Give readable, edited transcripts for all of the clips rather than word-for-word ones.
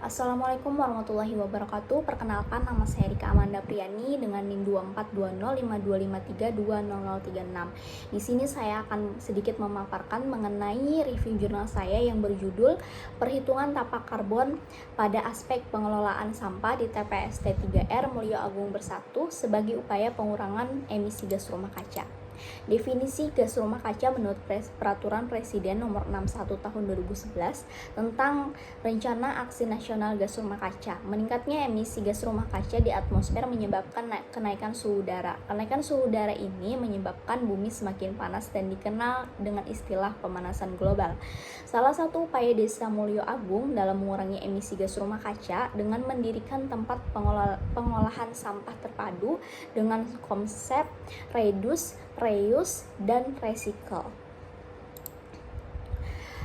Assalamualaikum warahmatullahi wabarakatuh. Perkenalkan, nama saya Rika Amanda Priani dengan NIM 24205253200036. Di sini saya akan sedikit memaparkan mengenai review jurnal saya yang berjudul Perhitungan Tapak Karbon pada Aspek Pengelolaan Sampah di TPST 3R Mulyo Agung Bersatu sebagai upaya pengurangan emisi gas rumah kaca. Definisi gas rumah kaca menurut Peraturan Presiden Nomor 61 Tahun 2011 tentang Rencana Aksi Nasional Gas Rumah Kaca. Meningkatnya emisi gas rumah kaca di atmosfer menyebabkan kenaikan suhu udara. Kenaikan suhu udara ini menyebabkan bumi semakin panas dan dikenal dengan istilah pemanasan global. Salah satu upaya Desa Mulyo Agung dalam mengurangi emisi gas rumah kaca dengan mendirikan tempat pengolahan sampah terpadu dengan konsep reduce, reuse, dan recycle.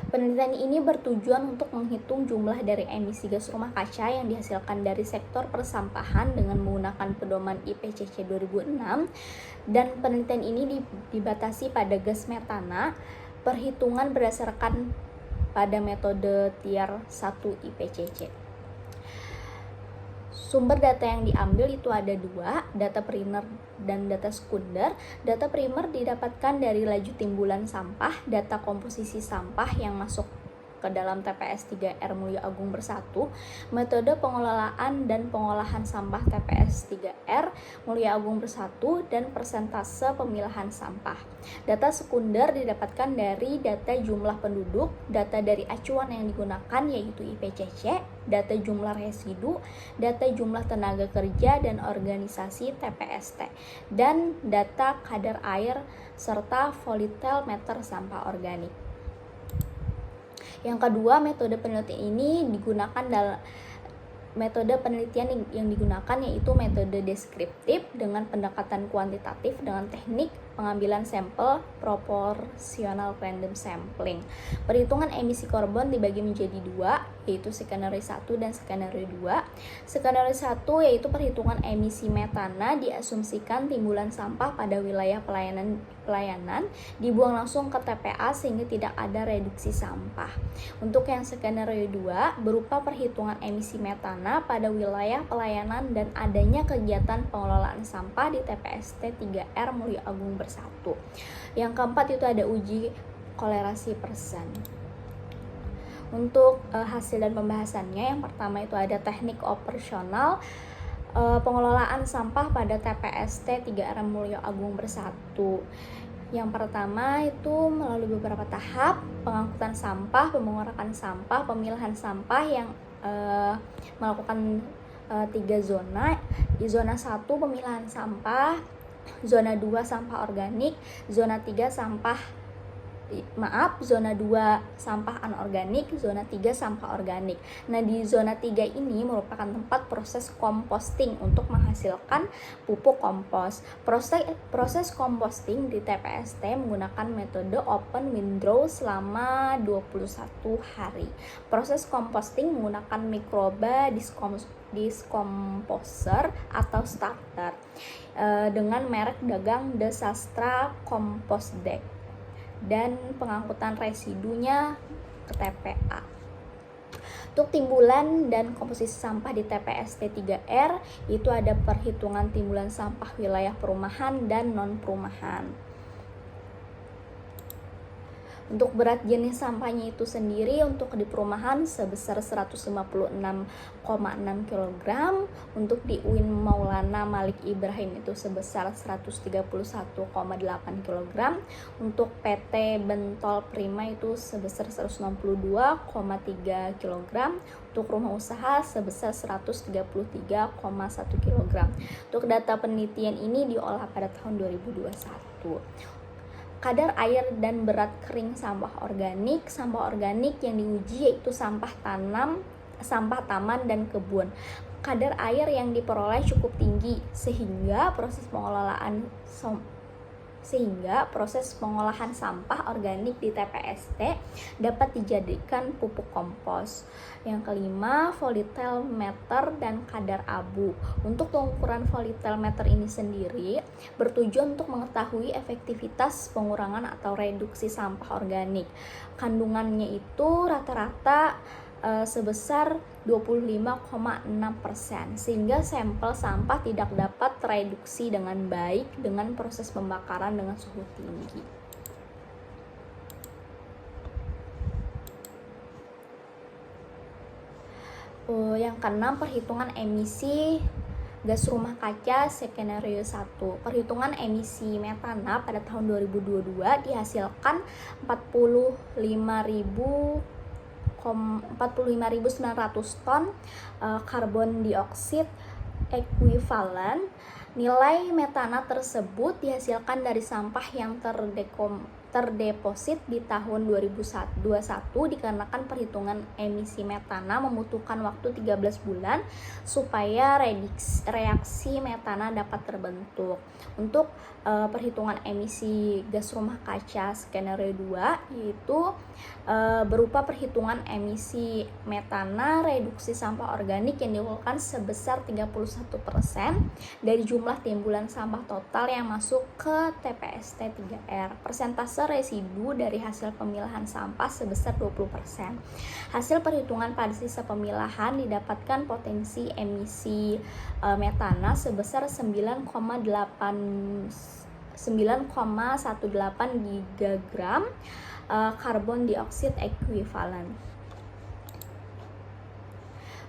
Penelitian ini bertujuan untuk menghitung jumlah dari emisi gas rumah kaca yang dihasilkan dari sektor persampahan dengan menggunakan pedoman IPCC 2006, dan penelitian ini dibatasi pada gas metana. Perhitungan berdasarkan pada metode tier 1 IPCC. Sumber data yang diambil itu ada dua, data primer dan data sekunder. Data primer didapatkan dari laju timbulan sampah, data komposisi sampah yang masuk ke dalam TPS 3R Mulyo Agung Bersatu, metode pengelolaan dan pengolahan sampah TPS 3R Mulyo Agung Bersatu, dan persentase pemilahan sampah. Data sekunder didapatkan dari data jumlah penduduk, data dari acuan yang digunakan yaitu IPCC, data jumlah residu, data jumlah tenaga kerja dan organisasi TPST, dan data kadar air serta volatile meter sampah organik. Yang kedua, metode penelitian ini digunakan dalam metode penelitian yang digunakan yaitu metode deskriptif dengan pendekatan kuantitatif dengan teknik pengambilan sampel proporsional random sampling. Perhitungan emisi karbon dibagi menjadi dua, yaitu skenario 1 dan skenario 2. Skenario 1 yaitu perhitungan emisi metana, diasumsikan timbulan sampah pada wilayah pelayanan dibuang langsung ke TPA sehingga tidak ada reduksi sampah. Untuk yang skenario 2 berupa perhitungan emisi metana pada wilayah pelayanan dan adanya kegiatan pengelolaan sampah di TPST 3R Mulyo Agung Bersatu. Yang keempat itu ada uji kolerasi persen. Untuk hasil dan pembahasannya, yang pertama itu ada teknik operasional pengelolaan sampah pada TPST 3R Mulyo Agung Bersatu. Yang pertama itu melalui beberapa tahap: pengangkutan sampah, pemengolahan sampah, pemilahan sampah yang melakukan 3 zona. Di zona 1 pemilahan sampah, zona 2 sampah organik, zona 3 zona 2 sampah anorganik, zona 3 sampah organik. Nah, di zona 3 ini merupakan tempat proses composting untuk menghasilkan pupuk kompos. Proses composting di TPST menggunakan metode open windrow selama 21 hari. Proses composting menggunakan mikroba discomposer atau starter dengan merek dagang The Sastra Compost Deck, dan pengangkutan residunya ke TPA. Untuk timbulan dan komposisi sampah di TPST 3R itu ada perhitungan timbulan sampah wilayah perumahan dan non-perumahan. Untuk berat jenis sampahnya itu sendiri, untuk di perumahan sebesar 156,6 kg, untuk di UIN Maulana Malik Ibrahim itu sebesar 131,8 kg, untuk PT Bentol Prima itu sebesar 162,3 kg, untuk rumah usaha sebesar 133,1 kg. Untuk data penelitian ini diolah pada tahun 2021. Kadar air dan berat kering sampah organik. Sampah organik yang diuji yaitu sampah taman dan kebun. Kadar air yang diperoleh cukup tinggi sehingga proses pengolahan sampah organik di TPST dapat dijadikan pupuk kompos. Yang kelima, volatile meter dan kadar abu. Untuk pengukuran volatile meter ini sendiri bertujuan untuk mengetahui efektivitas pengurangan atau reduksi sampah organik. Kandungannya itu rata-rata sebesar 25,6%, sehingga sampel sampah tidak dapat tereduksi dengan baik dengan proses pembakaran dengan suhu tinggi. Yang keenam, perhitungan emisi gas rumah kaca skenario 1. Perhitungan emisi metana pada tahun 2022 dihasilkan 45.900 ton karbon dioksida ekuivalen. Nilai metana tersebut dihasilkan dari sampah yang terdeposit di tahun 2021 dikarenakan perhitungan emisi metana membutuhkan waktu 13 bulan supaya reaksi metana dapat terbentuk. Untuk perhitungan emisi gas rumah kaca skenario 2 yaitu berupa perhitungan emisi metana reduksi sampah organik yang dilakukan sebesar 31% dari jumlah timbulan sampah total yang masuk ke TPST 3R. Persentase residu dari hasil pemilahan sampah sebesar 20%. Hasil perhitungan pada sisa pemilahan didapatkan potensi emisi metana sebesar 9,18 gigagram karbon dioksida ekuivalen.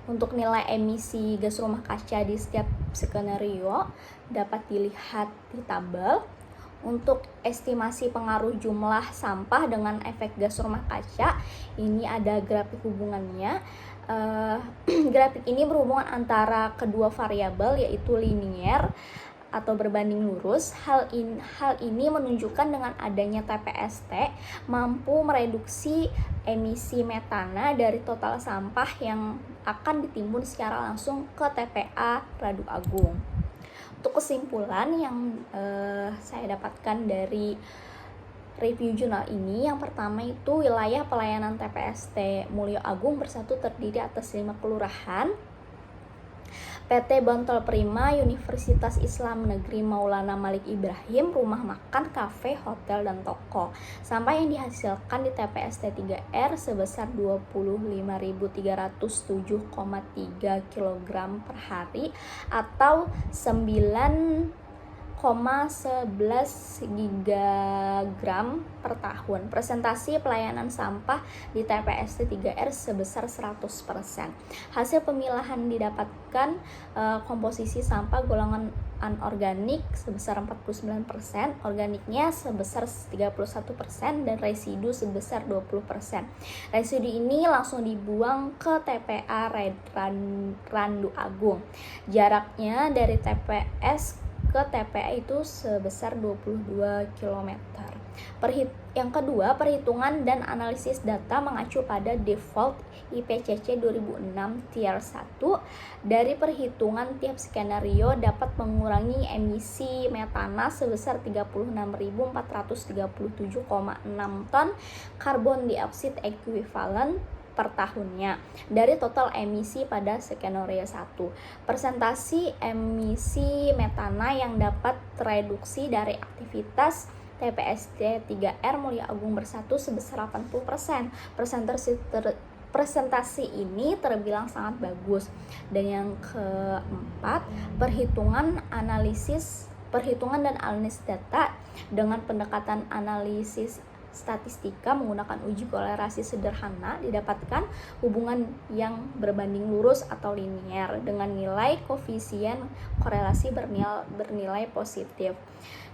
Untuk nilai emisi gas rumah kaca di setiap skenario dapat dilihat di tabel. Untuk estimasi pengaruh jumlah sampah dengan efek gas rumah kaca, ini ada grafik hubungannya. Grafik ini berhubungan antara kedua variabel yaitu linier atau berbanding lurus. Hal ini menunjukkan dengan adanya TPST mampu mereduksi emisi metana dari total sampah yang akan ditimbun secara langsung ke TPA Radu Agung. Untuk kesimpulan yang saya dapatkan dari review jurnal ini, yang pertama itu wilayah pelayanan TPST Mulyo Agung Bersatu terdiri atas 5 kelurahan. PT Bantol Prima, Universitas Islam Negeri Maulana Malik Ibrahim, rumah makan, kafe, hotel, dan toko. Sampah yang dihasilkan di TPST 3R sebesar 25.307,3 kg per hari atau 9,11 gigagram per tahun. Presentasi pelayanan sampah di TPST 3R sebesar 100%. Hasil pemilahan didapatkan komposisi sampah golongan anorganik sebesar 49%, organiknya sebesar 31%, dan residu sebesar 20%. Residu ini langsung dibuang ke TPA Randu Agung. Jaraknya dari TPS ke TPA itu sebesar 22 km. Yang kedua, perhitungan dan analisis data mengacu pada default IPCC 2006 Tier 1. Dari perhitungan tiap skenario dapat mengurangi emisi metana sebesar 36.437,6 ton karbon dioksida ekuivalen per tahunnya dari total emisi pada skenario 1. Persentasi emisi metana yang dapat tereduksi dari aktivitas TPST 3R Mulyo Agung Bersatu sebesar 80%. Presentasi ini terbilang sangat bagus. Dan yang keempat, perhitungan dan analisis data dengan pendekatan analisis statistika menggunakan uji kolerasi sederhana didapatkan hubungan yang berbanding lurus atau linier dengan nilai koefisien korelasi bernilai positif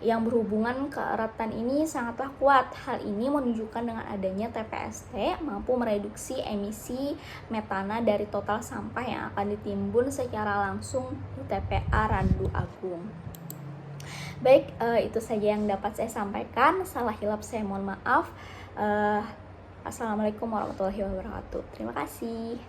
yang berhubungan keeratan ini sangatlah kuat. Hal ini menunjukkan dengan adanya TPST mampu mereduksi emisi metana dari total sampah yang akan ditimbun secara langsung di TPA Randu Agung. Baik, itu saja yang dapat saya sampaikan. Salah hilap saya mohon maaf. Assalamualaikum warahmatullahi wabarakatuh. Terima kasih.